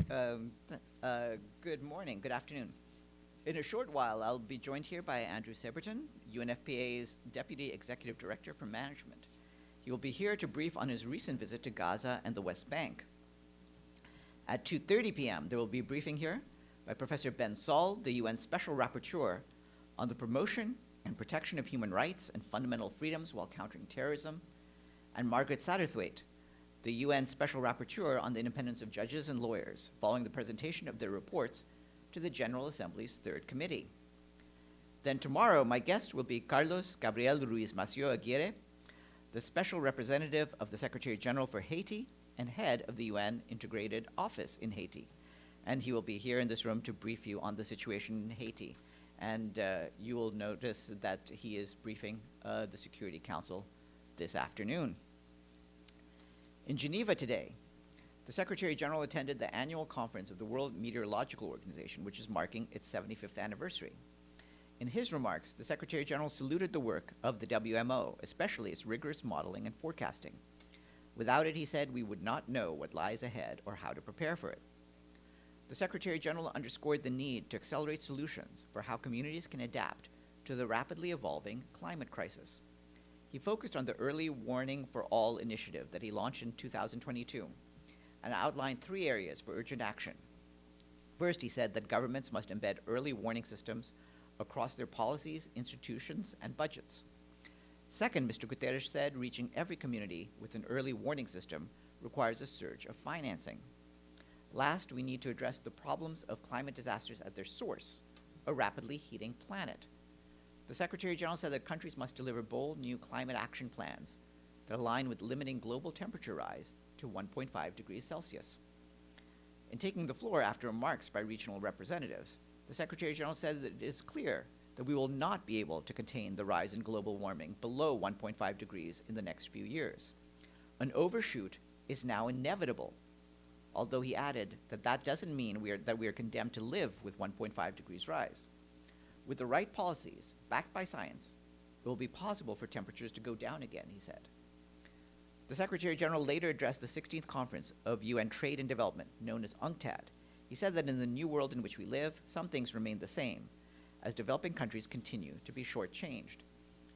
Good morning, good afternoon. In a short while, I'll be joined here by Andrew Seberton, UNFPA's Deputy Executive Director for Management. He will be here to brief on his recent visit to Gaza and the West Bank. At 2:30 p.m., there will be a briefing here by Professor Ben Saul, the UN Special Rapporteur on the promotion and protection of human rights and fundamental freedoms while countering terrorism, and Margaret Satterthwaite, the UN Special Rapporteur on the independence of judges and lawyers, following the presentation of their reports to the General Assembly's Third Committee. Then tomorrow, my guest will be Carlos Gabriel Ruiz Massieu Aguirre, the Special Representative of the Secretary General for Haiti and head of the UN Integrated Office in Haiti. And he will be here in this room to brief you on the situation in Haiti. And you will notice that he is briefing the Security Council this afternoon. In Geneva today, the Secretary General attended the annual conference of the World Meteorological Organization, which is marking its 75th anniversary. In his remarks, the Secretary General saluted the work of the WMO, especially its rigorous modeling and forecasting. Without it, he said, we would not know what lies ahead or how to prepare for it. The Secretary General underscored the need to accelerate solutions for how communities can adapt to the rapidly evolving climate crisis. He focused on the Early Warning for All initiative that he launched in 2022 and outlined 3 areas for urgent action. First, he said that governments must embed early warning systems across their policies, institutions, and budgets. Second, Mr. Guterres said reaching every community with an early warning system requires a surge of financing. Last, we need to address the problems of climate disasters at their source, a rapidly heating planet. The Secretary General said that countries must deliver bold new climate action plans that align with limiting global temperature rise to 1.5 degrees Celsius. In taking the floor after remarks by regional representatives, the Secretary General said that it is clear that we will not be able to contain the rise in global warming below 1.5 degrees in the next few years. An overshoot is now inevitable, although he added that that doesn't mean that we are condemned to live with 1.5 degrees rise. With the right policies, backed by science, it will be possible for temperatures to go down again, he said. The Secretary General later addressed the 16th Conference of UN Trade and Development, known as UNCTAD. He said that in the new world in which we live, some things remain the same, as developing countries continue to be shortchanged.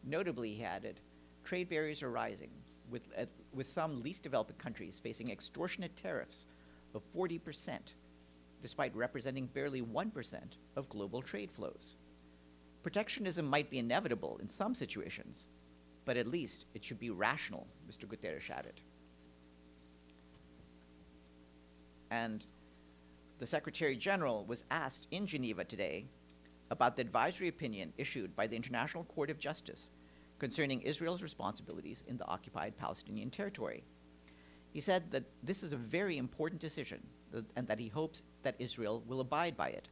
Notably, he added, trade barriers are rising, with some least developed countries facing extortionate tariffs of 40%, despite representing barely 1% of global trade flows. Protectionism might be inevitable in some situations, but at least it should be rational, Mr. Guterres added. And the Secretary General was asked in Geneva today about the advisory opinion issued by the International Court of Justice concerning Israel's responsibilities in the occupied Palestinian territory. He said that this is a very important decision and that he hopes that Israel will abide by it.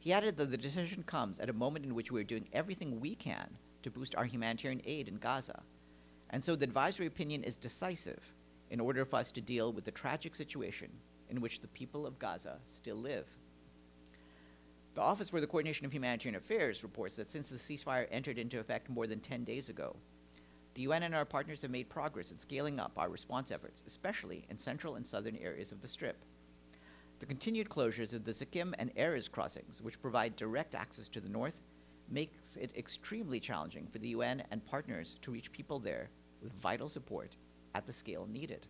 He added that the decision comes at a moment in which we are doing everything we can to boost our humanitarian aid in Gaza. And so the advisory opinion is decisive in order for us to deal with the tragic situation in which the people of Gaza still live. The Office for the Coordination of Humanitarian Affairs reports that since the ceasefire entered into effect more than 10 days ago, the UN and our partners have made progress in scaling up our response efforts, especially in central and southern areas of the Strip. The continued closures of the Sikkim and Erez crossings, which provide direct access to the north, makes it extremely challenging for the UN and partners to reach people there with vital support at the scale needed.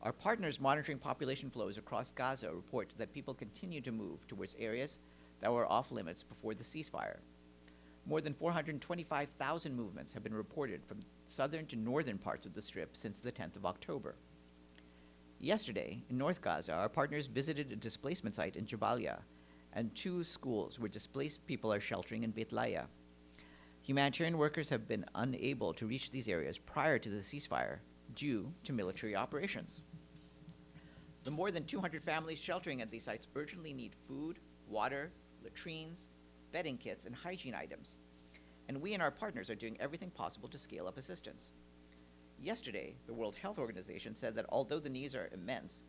Our partners monitoring population flows across Gaza report that people continue to move towards areas that were off limits before the ceasefire. More than 425,000 movements have been reported from southern to northern parts of the Strip since the 10th of October. Yesterday, in North Gaza, our partners visited a displacement site in Jabalia and 2 schools where displaced people are sheltering in Beit Laia. Humanitarian workers have been unable to reach these areas prior to the ceasefire due to military operations. The more than 200 families sheltering at these sites urgently need food, water, latrines, bedding kits, and hygiene items, and we and our partners are doing everything possible to scale up assistance. Yesterday, the World Health Organization said that although the needs are immense,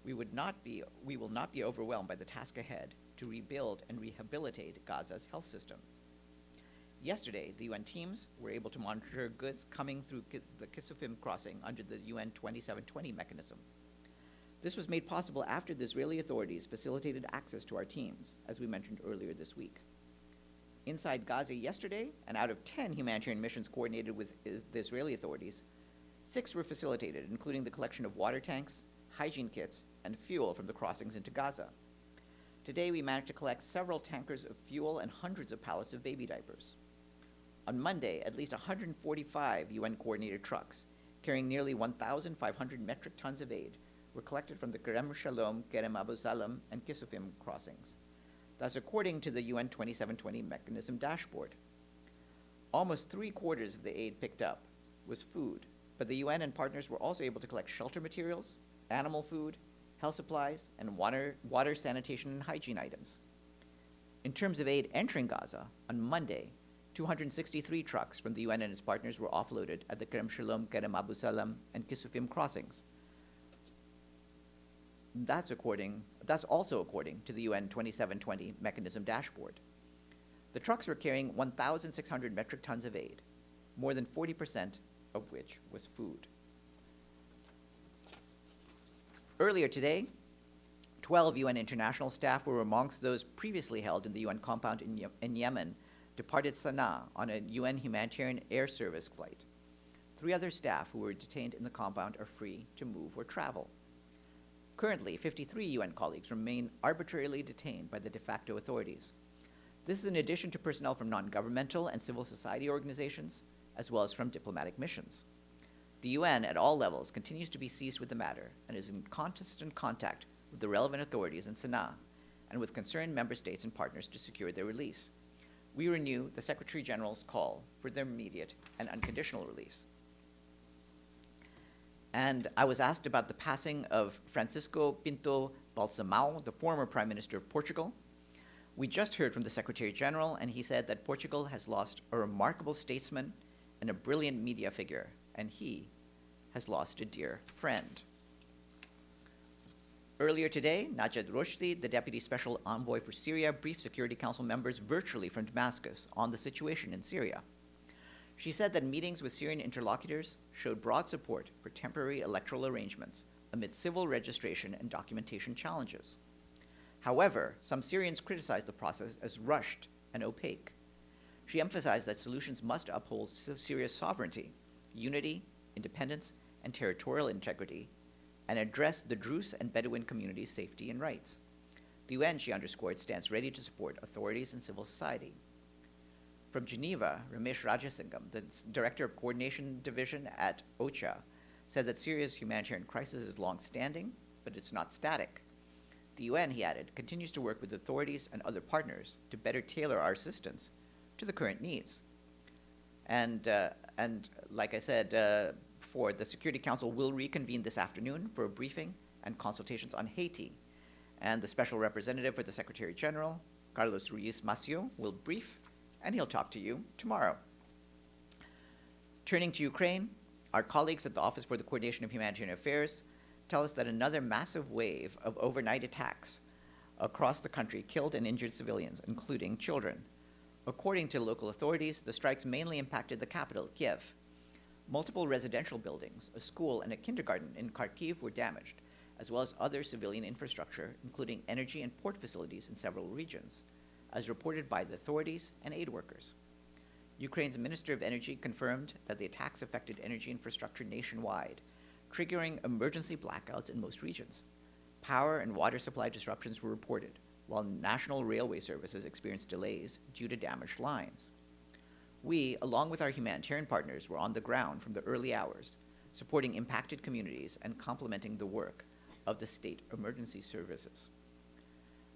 we will not be overwhelmed by the task ahead to rebuild and rehabilitate Gaza's health systems. Yesterday, the UN teams were able to monitor goods coming through the Kisufim crossing under the UN 2720 mechanism. This was made possible after the Israeli authorities facilitated access to our teams, as we mentioned earlier this week. Inside Gaza yesterday, and out of 10 humanitarian missions coordinated with the Israeli authorities, 6 were facilitated, including the collection of water tanks, hygiene kits, and fuel from the crossings into Gaza. Today, we managed to collect several tankers of fuel and hundreds of pallets of baby diapers. On Monday, at least 145 UN-coordinated trucks carrying nearly 1,500 metric tons of aid were collected from the Kerem Shalom, Kerem Abu Salam, and Kisufim crossings. That's according to the UN 2720 mechanism dashboard. Almost 3/4 of the aid picked up was food, but the UN and partners were also able to collect shelter materials, animal food, health supplies, and water, sanitation, and hygiene items. In terms of aid entering Gaza, on Monday, 263 trucks from the UN and its partners were offloaded at the Kerem Shalom, Kerem Abu Salam, and Kisufim crossings. That's also according to the UN 2720 mechanism dashboard. The trucks were carrying 1,600 metric tons of aid, more than 40% of which was food. Earlier today, 12 UN international staff were amongst those previously held in the UN compound in Yemen, departed Sana'a on a UN humanitarian air service flight. 3 other staff who were detained in the compound are free to move or travel. Currently, 53 UN colleagues remain arbitrarily detained by the de facto authorities. This is in addition to personnel from non-governmental and civil society organizations, as well as from diplomatic missions. The UN at all levels continues to be seized with the matter and is in constant contact with the relevant authorities in Sana'a and with concerned member states and partners to secure their release. We renew the Secretary General's call for their immediate and unconditional release. And I was asked about the passing of Francisco Pinto Balsemão, the former Prime Minister of Portugal. We just heard from the Secretary General, and he said that Portugal has lost a remarkable statesman and a brilliant media figure, and he has lost a dear friend. Earlier today, Najat Roshdi, the Deputy Special Envoy for Syria, briefed Security Council members virtually from Damascus on the situation in Syria. She said that meetings with Syrian interlocutors showed broad support for temporary electoral arrangements amid civil registration and documentation challenges. However, some Syrians criticized the process as rushed and opaque. She emphasized that solutions must uphold Syria's sovereignty, unity, independence, and territorial integrity, and address the Druze and Bedouin communities' safety and rights. The UN, she underscored, stands ready to support authorities and civil society. From Geneva, Ramesh Rajasingham, the Director of Coordination Division at OCHA, said that Syria's humanitarian crisis is long-standing, but it's not static. The UN, he added, continues to work with authorities and other partners to better tailor our assistance to the current needs. And like I said before, the Security Council will reconvene this afternoon for a briefing and consultations on Haiti. And the Special Representative for the Secretary General, Carlos Ruiz Massieu, will brief, and he'll talk to you tomorrow. Turning to Ukraine, our colleagues at the Office for the Coordination of Humanitarian Affairs tell us that another massive wave of overnight attacks across the country killed and injured civilians, including children. According to local authorities, the strikes mainly impacted the capital, Kiev. Multiple residential buildings, a school, and a kindergarten in Kharkiv were damaged, as well as other civilian infrastructure, including energy and port facilities in several regions, as reported by the authorities and aid workers. Ukraine's Minister of Energy confirmed that the attacks affected energy infrastructure nationwide, triggering emergency blackouts in most regions. Power and water supply disruptions were reported, while national railway services experienced delays due to damaged lines. We, along with our humanitarian partners, were on the ground from the early hours, supporting impacted communities and complementing the work of the state emergency services.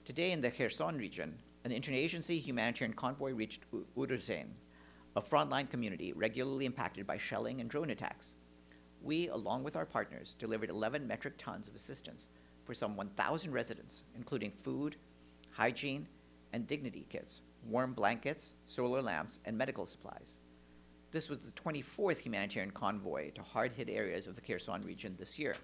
Today in the Kherson region, an interagency humanitarian convoy reached Uruzhain, a frontline community regularly impacted by shelling and drone attacks. We, along with our partners, delivered 11 metric tons of assistance for some 1,000 residents, including food, hygiene, and dignity kits, warm blankets, solar lamps, and medical supplies. This was the 24th humanitarian convoy to hard-hit areas of the Kherson region this year.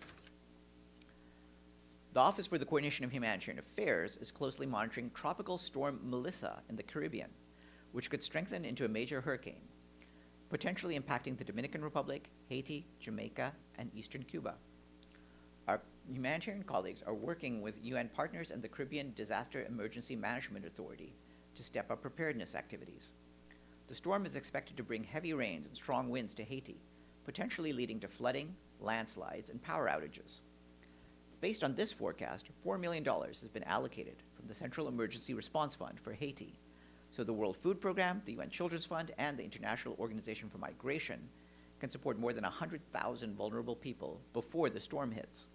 The Office for the Coordination of Humanitarian Affairs is closely monitoring Tropical Storm Melissa in the Caribbean, which could strengthen into a major hurricane, potentially impacting the Dominican Republic, Haiti, Jamaica, and eastern Cuba. Our humanitarian colleagues are working with UN partners and the Caribbean Disaster Emergency Management Authority to step up preparedness activities. The storm is expected to bring heavy rains and strong winds to Haiti, potentially leading to flooding, landslides, and power outages. Based on this forecast, $4 million has been allocated from the Central Emergency Response Fund for Haiti, so the World Food Program, the UN Children's Fund, and the International Organization for Migration can support more than 100,000 vulnerable people before the storm hits.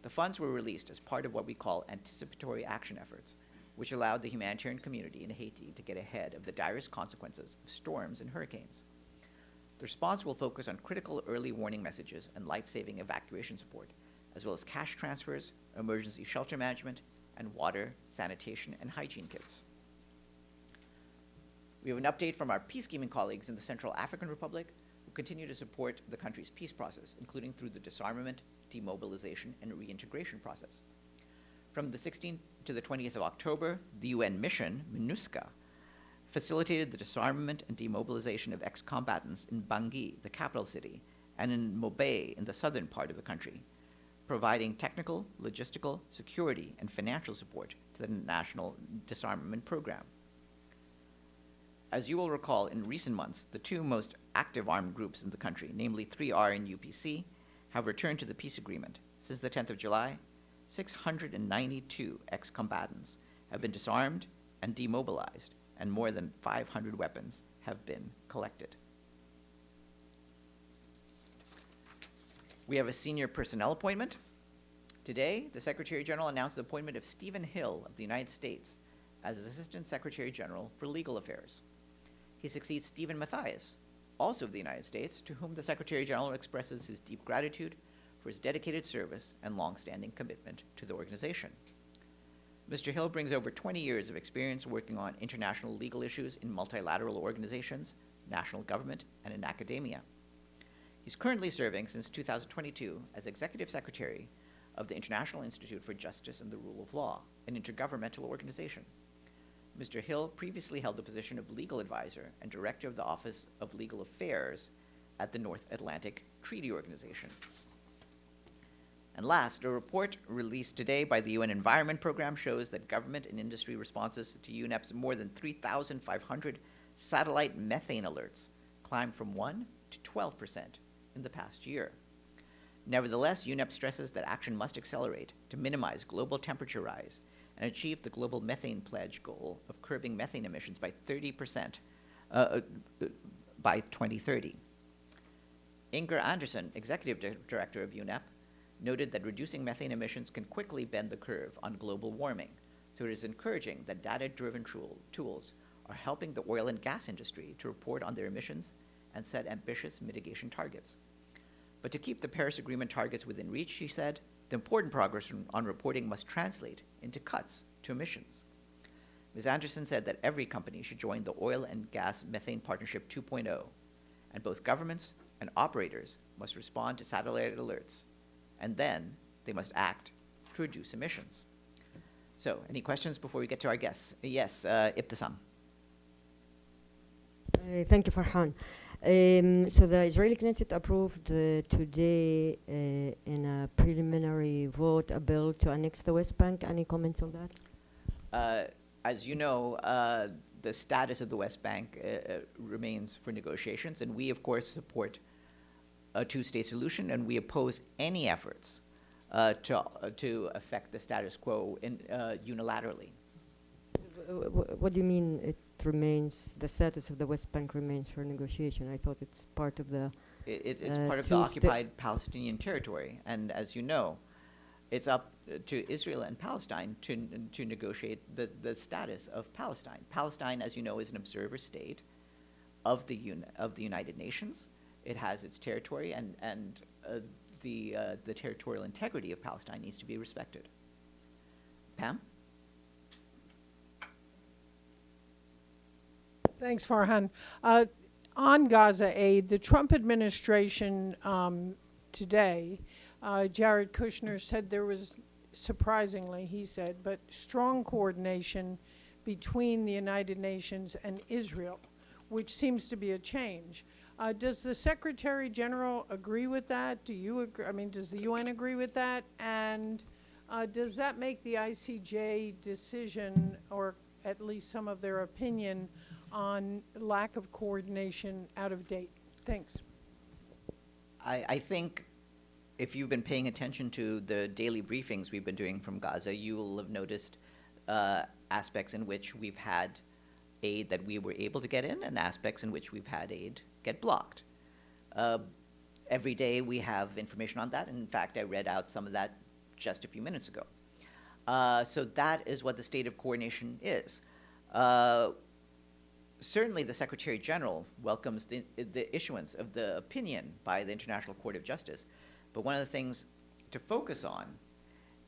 The funds were released as part of what we call anticipatory action efforts, which allowed the humanitarian community in Haiti to get ahead of the direst consequences of storms and hurricanes. The response will focus on critical early warning messages and life-saving evacuation support, as well as cash transfers, emergency shelter management, and water, sanitation, and hygiene kits. We have an update from our peacekeeping colleagues in the Central African Republic, who continue to support the country's peace process, including through the disarmament, demobilization, and reintegration process. From the 16th to the 20th of October, the UN mission, MINUSCA, facilitated the disarmament and demobilization of ex-combatants in Bangui, the capital city, and in Mobay in the southern part of the country, providing technical, logistical, security, and financial support to the national disarmament program. As you will recall, in recent months, the two most active armed groups in the country, namely 3R and UPC, have returned to the peace agreement. Since the 10th of July, 692 ex-combatants have been disarmed and demobilized, and more than 500 weapons have been collected. We have a senior personnel appointment. Today, the Secretary General announced the appointment of Stephen Hill of the United States as Assistant Secretary General for Legal Affairs. He succeeds Stephen Mathias, also of the United States, to whom the Secretary General expresses his deep gratitude for his dedicated service and long-standing commitment to the organization. Mr. Hill brings over 20 years of experience working on international legal issues in multilateral organizations, national government, and in academia. He's currently serving since 2022 as Executive Secretary of the International Institute for Justice and the Rule of Law, an intergovernmental organization. Mr. Hill previously held the position of legal advisor and director of the Office of Legal Affairs at the North Atlantic Treaty Organization. And last, a report released today by the UN Environment Program shows that government and industry responses to UNEP's more than 3,500 satellite methane alerts climbed from 1 to 12% in the past year. Nevertheless, UNEP stresses that action must accelerate to minimize global temperature rise and achieve the global methane pledge goal of curbing methane emissions by 30% by 2030. Inger Andersen, Executive Director of UNEP, noted that reducing methane emissions can quickly bend the curve on global warming, so it is encouraging that data-driven tools are helping the oil and gas industry to report on their emissions and set ambitious mitigation targets. But to keep the Paris Agreement targets within reach, she said, the important progress on reporting must translate into cuts to emissions. Ms. Anderson said that every company should join the Oil and Gas Methane Partnership 2.0, and both governments and operators must respond to satellite alerts, and then they must act to reduce emissions. So, any questions before we get to our guests? Yes, Ibtisam. Thank you, Farhan. So the Israeli Knesset approved today in a preliminary vote a bill to annex the West Bank. Any comments on that? As you know, the status of the West Bank remains for negotiations, and we, of course, support a two-state solution, and we oppose any efforts to affect the status quo unilaterally. What do you mean it remains, the status of the West Bank remains for negotiation? I thought it's part of the... It's part of the occupied Palestinian territory, and as you know, it's up to Israel and Palestine to negotiate the status of Palestine. Palestine, as you know, is an observer state of the United Nations. It has its territory, and the territorial integrity of Palestine needs to be respected. Pam? Thanks, Farhan. On Gaza aid, the Trump administration today, Jared Kushner said there was, surprisingly, he said, but strong coordination between the United Nations and Israel, which seems to be a change. Does the Secretary General agree with that? Do you agree? I mean, does the UN agree with that? And does that make the ICJ decision, or at least some of their opinion, on lack of coordination out of date? Thanks. I think if you've been paying attention to the daily briefings we've been doing from Gaza, you will have noticed aspects in which we've had aid that we were able to get in and aspects in which we've had aid get blocked. Every day we have information on that. And in fact, I read out some of that just a few minutes ago. So that is what the state of coordination is. Certainly the Secretary General welcomes the issuance of the opinion by the International Court of Justice. But one of the things to focus on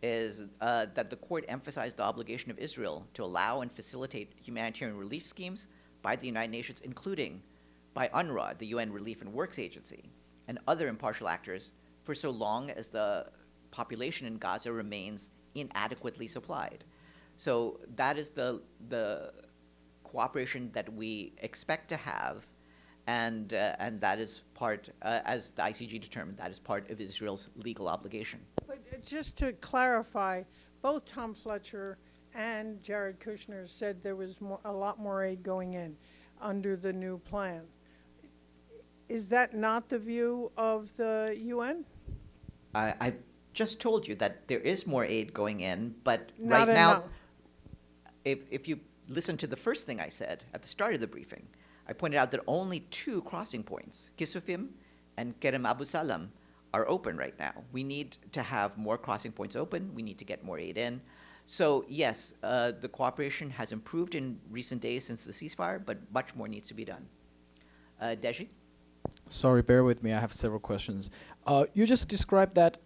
is that the court emphasized the obligation of Israel to allow and facilitate humanitarian relief schemes by the United Nations, including by UNRWA, the UN Relief and Works Agency, and other impartial actors for so long as the population in Gaza remains inadequately supplied. So that is the cooperation that we expect to have, and that is part, as the ICJ determined, that is part of Israel's legal obligation. But just to clarify, both Tom Fletcher and Jared Kushner said there was a lot more aid going in under the new plan. Is that not the view of the UN? I've just told you that there is more aid going in, but Not right now, enough. if you listen to the first thing I said at the start of the briefing, I pointed out that only 2 crossing points, Kisufim and Kerem Abu Salam, are open right now. We need to have more crossing points open. We need to get more aid in. So yes, the cooperation has improved in recent days since the ceasefire, but much more needs to be done. Deji? Sorry, bear with me. I have several questions. You just described that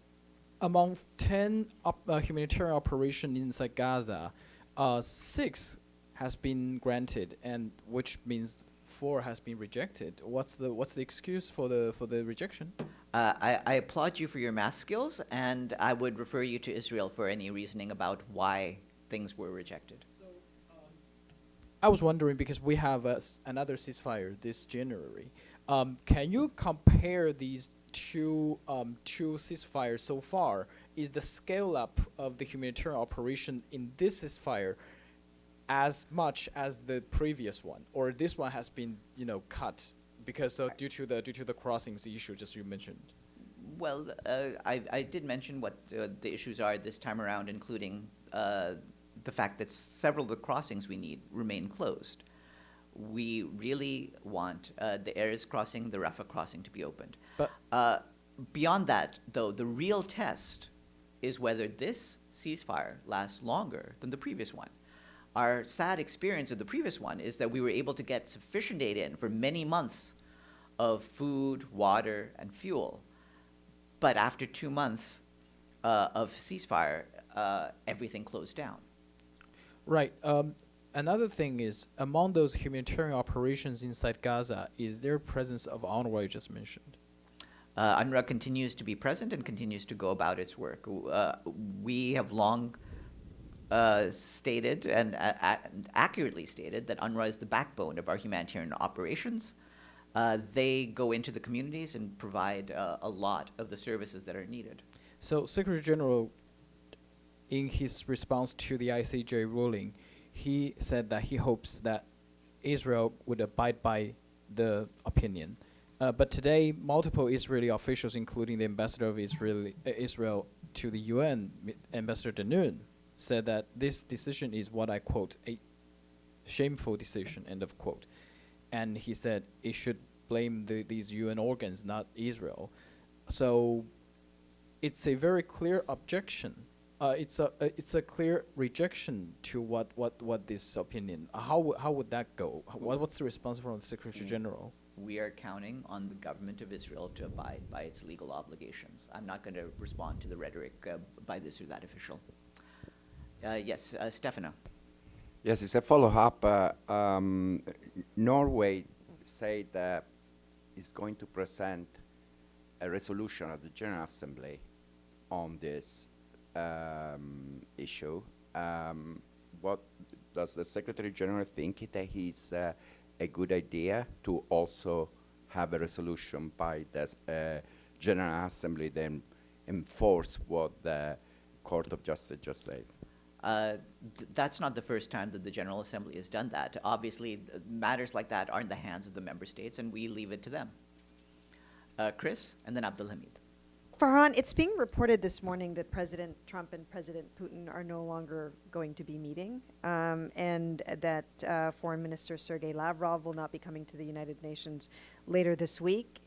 among 10 humanitarian operations inside Gaza, 6 has been granted, and which means 4 has been rejected. What's the excuse for the rejection? I applaud you for your math skills, and I would refer you to Israel for any reasoning about why things were rejected. I was wondering, because we have another ceasefire this January. Can you compare these two ceasefires so far? Is the scale up of the humanitarian operation in this ceasefire as much as the previous one, or this one has been cut because due to the crossings issue just you mentioned? Well, I did mention what the issues are this time around, including the fact that several of the crossings we need remain closed. We really want the Erez crossing, the Rafah crossing to be opened. But beyond that, though, the real test is whether this ceasefire lasts longer than the previous one. Our sad experience of the previous one is that we were able to get sufficient aid in for many months of food, water, and fuel. But after 2 months of ceasefire, everything closed down. right. Another thing is, among those humanitarian operations inside Gaza, is there presence of UNRWA you just mentioned? UNRWA continues to be present and continues to go about its work. We have long stated and accurately stated that UNRWA is the backbone of our humanitarian operations. They go into the communities and provide a lot of the services that are needed. So, Secretary General, in his response to the ICJ ruling, he said that he hopes that Israel would abide by the opinion. But today, multiple Israeli officials, including the ambassador of Israel to the UN, Ambassador Danoon, said that this decision is what I quote, a shameful decision, end of quote. And he said it should blame these UN organs, not Israel. So it's a very clear objection. It's a clear rejection to what this opinion. How would that go? What's the response from the Secretary General? We are counting on the government of Israel to abide by its legal obligations. I'm not going to respond to the rhetoric by this or that official. Yes, Stefano. Yes, it's a follow-up. Norway said that it's going to present a resolution at the General Assembly on this issue. What does the Secretary General think that it's a good idea to also have a resolution by the General Assembly, then enforce what the Court of Justice just said. That's not the first time that the General Assembly has done that. Obviously, matters like that are in the hands of the member states, and we leave it to them. Chris, and then Abdul Hamid. Farhan, it's being reported this morning that President Trump and President Putin are no longer going to be meeting, and that Foreign Minister Sergei Lavrov will not be coming to the United Nations later this week.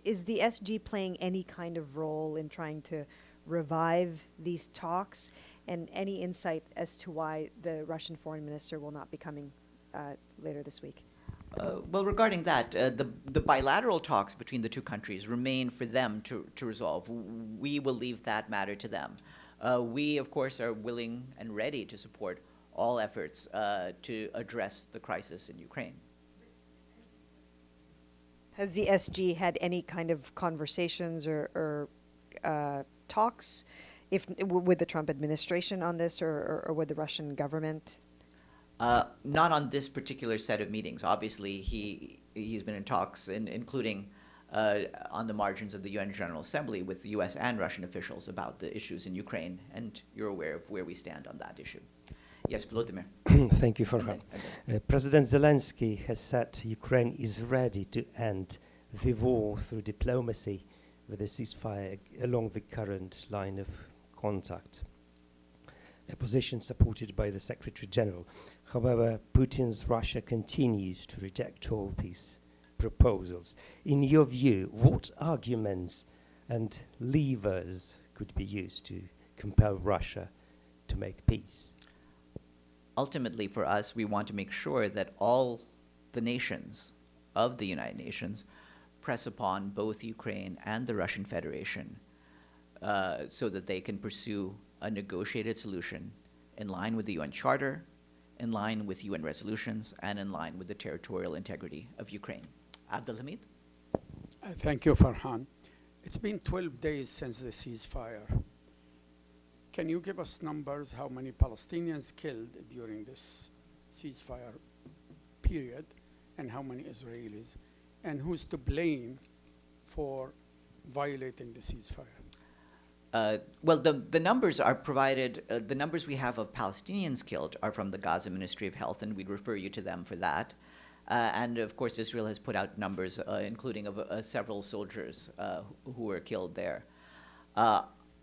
Is the SG playing any kind of role in trying to revive these talks? And any insight as to why the Russian Foreign Minister will not be coming later this week? Well, regarding that, the bilateral talks between the two countries remain for them to resolve. We will leave that matter to them. We, of course, are willing and ready to support all efforts to address the crisis in Ukraine. Has the SG had any kind of conversations or talks with the Trump administration on this or with the Russian government? Not on this particular set of meetings. Obviously, he's been in talks, including on the margins of the UN General Assembly with the U.S. and Russian officials about the issues in Ukraine, and you're aware of where we stand on that issue. Yes, Volodymyr. Thank you, Farhan. President Zelensky has said Ukraine is ready to end the war through diplomacy with a ceasefire along the current line of contact, a position supported by the Secretary General. However, Putin's Russia continues to reject all peace proposals. In your view, what arguments and levers could be used to compel Russia to make peace? Ultimately, for us, we want to make sure that all the nations of the United Nations press upon both Ukraine and the Russian Federation so that they can pursue a negotiated solution in line with the UN Charter, in line with UN resolutions, and in line with the territorial integrity of Ukraine. Abdul Hamid? Thank you, Farhan. It's been 12 days since the ceasefire. Can you give us numbers, how many Palestinians killed during this ceasefire period, and how many Israelis, and who's to blame for violating the ceasefire? Well, the numbers are provided, the numbers we have of Palestinians killed are from the Gaza Ministry of Health, and we'd refer you to them for that. And of course, Israel has put out numbers, including of several soldiers who were killed there.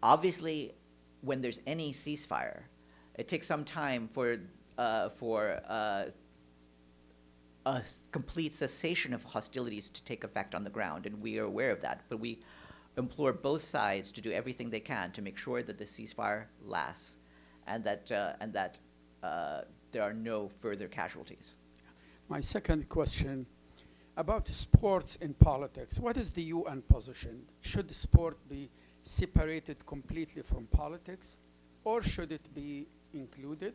Obviously, when there's any ceasefire, it takes some time for a complete cessation of hostilities to take effect on the ground, and we are aware of that. But we implore both sides to do everything they can to make sure that the ceasefire lasts and that there are no further casualties. My second question, about sports in politics. What is the UN position? Should sport be separated completely from politics, or should it be included?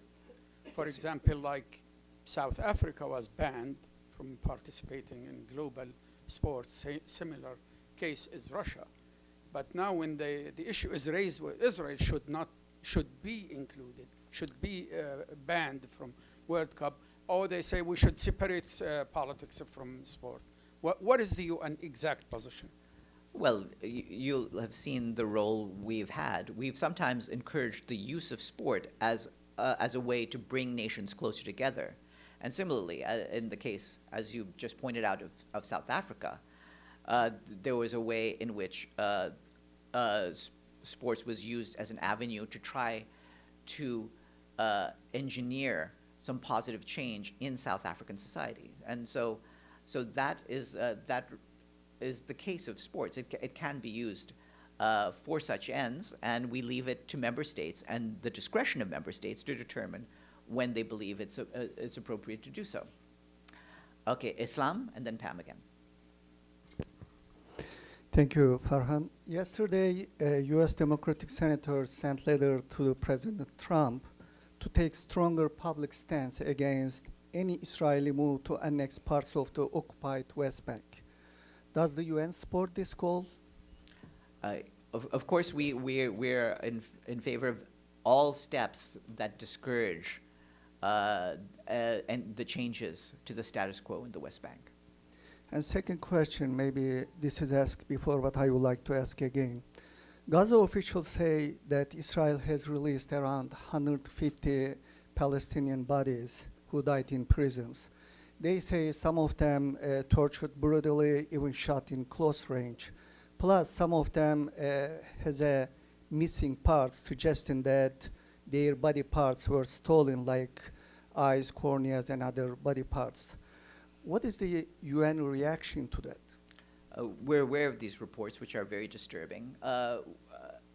For example, like South Africa was banned from participating in global sports. Similar case is Russia. But now when the issue is raised with Israel should be included, should be banned from World Cup, or they say we should separate politics from sport. What is the UN exact position? Well, you'll have seen the role we've had. We've sometimes encouraged the use of sport as a way to bring nations closer together. And similarly, in the case, as you just pointed out, of South Africa, there was a way in which sports was used as an avenue to try to engineer some positive change in South African society. And so that is the case of sports. It can be used for such ends, and we leave it to member states and the discretion of member states to determine when they believe it's appropriate to do so. Okay, Islam, and then Pam again. Thank you, Farhan. Yesterday, a U.S. Democratic senator sent letter to President Trump to take stronger public stance against any Israeli move to annex parts of the occupied West Bank. Does the UN support this call? Of course, we're in favor of all steps that discourage and the changes to the status quo in the West Bank. And second question, maybe this is asked before, but I would like to ask again. Gaza officials say that Israel has released around 150 Palestinian bodies who died in prisons. They say some of them tortured brutally, even shot in close range. Plus, some of them has a missing parts, suggesting that their body parts were stolen, like eyes, corneas, and other body parts. What is the UN reaction to that? We're aware of these reports, which are very disturbing.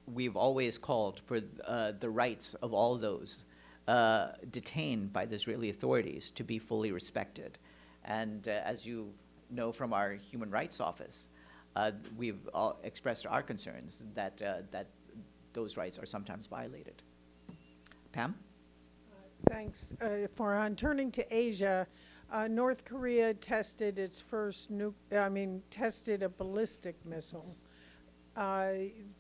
We've always called for the rights of all those detained by the Israeli authorities to be fully respected. And as you know from our Human Rights Office, we've expressed our concerns that those rights are sometimes violated. Pam? Thanks, Farhan. Turning to Asia, North Korea tested its first tested a ballistic missile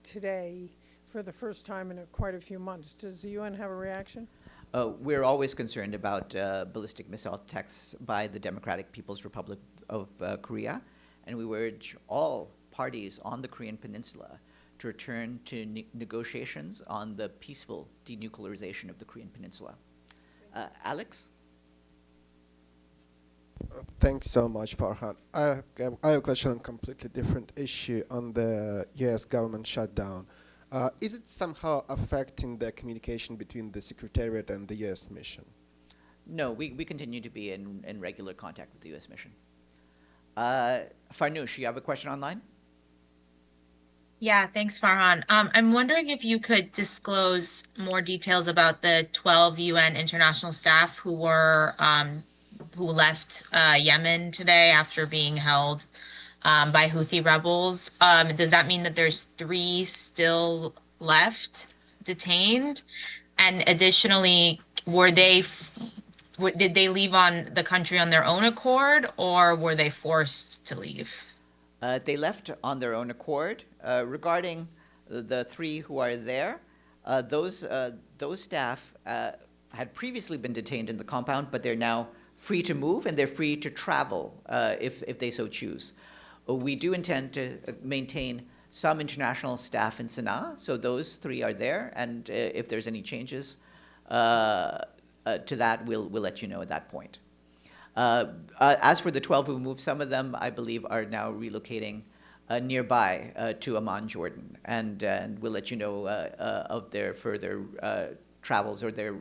today for the first time in quite a few months. Does the UN have a reaction? We're always concerned about ballistic missile attacks by the Democratic People's Republic of Korea, and we urge all parties on the Korean Peninsula to return to negotiations on the peaceful denuclearization of the Korean Peninsula. Alex? Thanks so much, Farhan. I have a question on a completely different issue on the U.S. government shutdown. Is it somehow affecting the communication between the Secretariat and the U.S. mission? No, we continue to be in regular contact with the U.S. mission. Farnoosh, you have a question online? Yeah, thanks, Farhan. I'm wondering if you could disclose more details about the 12 UN international staff who left Yemen today after being held by Houthi rebels. Does that mean that there's 3 still left detained? And additionally, did they leave on the country on their own accord, or were they forced to leave? They left on their own accord. Regarding the 3 who are there, those staff had previously been detained in the compound, but they're now free to move and they're free to travel if they so choose. We do intend to maintain some international staff in Sana'a, so those 3 are there, and if there's any changes to that, we'll let you know at that point. As for the 12 who moved, some of them, I believe, are now relocating nearby to Amman, Jordan, and we'll let you know of their further travels or their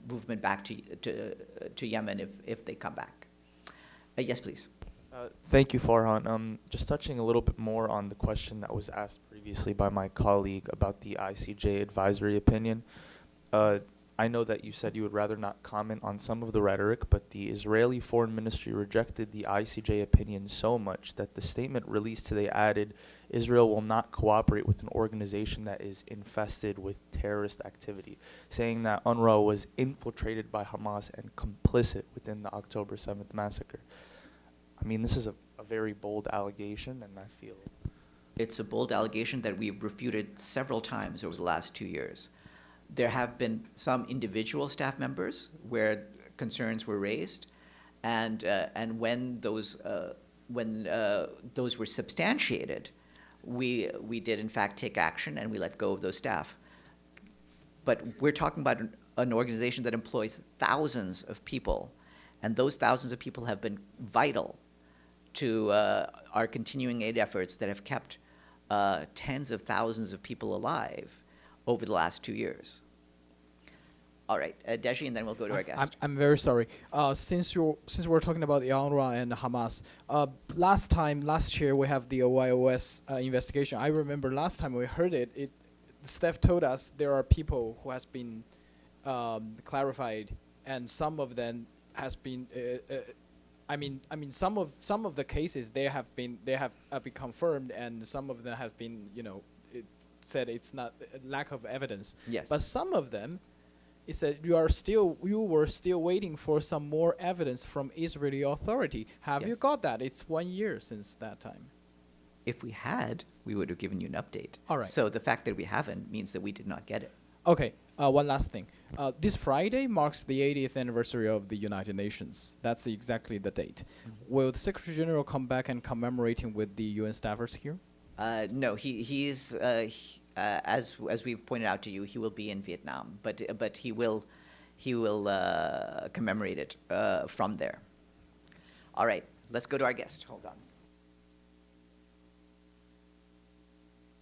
movement back to Yemen if they come back. Yes, please. Thank you, Farhan. Just touching a little bit more on the question that was asked previously by my colleague about the ICJ advisory opinion. I know that you said you would rather not comment on some of the rhetoric, but the Israeli Foreign Ministry rejected the ICJ opinion so much that the statement released today added, Israel will not cooperate with an organization that is infested with terrorist activity, saying that UNRWA was infiltrated by Hamas and complicit within the October 7th massacre. I mean, this is a very bold allegation, and I feel... It's a bold allegation that we've refuted several times over the last 2 years. There have been some individual staff members where concerns were raised, and when those were substantiated, we did in fact take action and we let go of those staff. But we're talking about an organization that employs thousands of people, and those thousands of people have been vital to our continuing aid efforts that have kept tens of thousands of people alive over the last 2 years. All right, Deji, and then we'll go to our guest. I'm very sorry. Since we're talking about the UNRWA and Hamas, last year we have the OIOS investigation. I remember last time we heard it, Steph told us there are people who has been clarified, and some of them has been. Some of the cases they have been confirmed, and some of them have been said it's not lack of evidence. Yes. But some of them, it said you were still waiting for some more evidence from Israeli authority. Have you Yes. got that? It's 1 year since that time. If we had, we would have given you an update. All right. So the fact that we haven't means that we did not get it. Okay. One last thing. This Friday marks the 80th anniversary of the United Nations. That's exactly the date. Will the Secretary General come back and commemorating with the UN staffers here? No, as we've pointed out to you, he will be in Vietnam, but he will commemorate it from there. All right, let's go to our guest. Hold on.